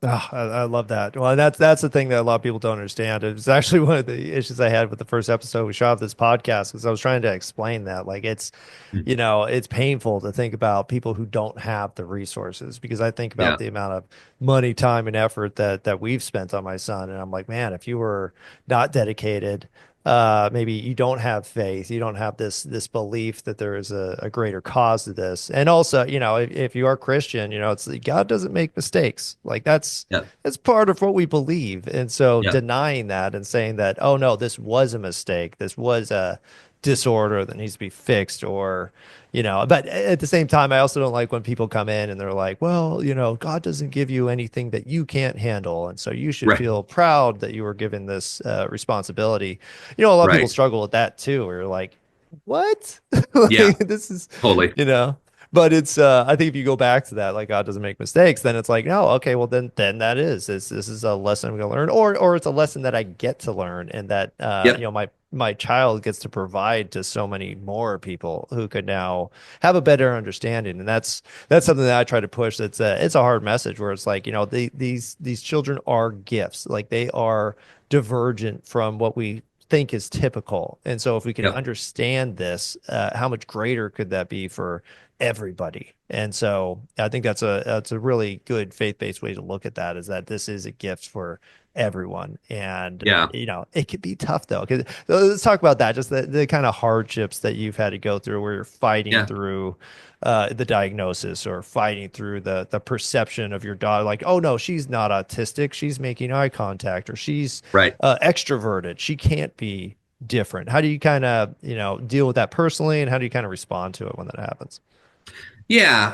Oh, I love that. Well, that's the thing that a lot of people don't understand. It's actually one of the issues I had with the first episode we shot of this podcast because I was trying to explain that like it's Mm. it's painful to think about people who don't have the resources because I think about Yeah. the amount of money, time, and effort that we've spent on my son, and I'm like, man, if you were not dedicated, maybe you don't have faith, you don't have this belief that there is a greater cause to this, and also, if you are Christian, it's God doesn't make mistakes. Like Yeah. that's part of what we believe, and so Yeah. denying that and saying that, oh no, this was a mistake, this was a disorder that needs to be fixed or but at the same time I also don't like when people come in and they're like, well, God doesn't give you anything that you can't handle, and so you should Right. feel proud that you were given this responsibility. A lot of people Right. struggle with that too, where you're like, what? Yeah. Like, this is Totally. you know but it's I think if you go back to that, like God doesn't make mistakes, then it's like, no, okay, well then that is this is a lesson I'm gonna learn, or it's a lesson that I get to learn, and that Yep. my child gets to provide to so many more people who could now have a better understanding. And that's something that I try to push. It's a hard message where it's like, these children are gifts, like they are divergent from what we think is typical. And so if we can Yep. understand this, how much greater could that be for everybody? And so I think that's a really good faith-based way to look at that, is that this is a gift for everyone. And Yeah. it can be tough though, because let's talk about that, just the kind of hardships that you've had to go through where you're fighting Yeah. through the diagnosis, or fighting through the perception of your daughter, like, oh no, she's not autistic, she's making eye contact, or she's Right. extroverted, she can't be different. How do you kind of deal with that personally, and how do you kind of respond to it when that happens? Yeah.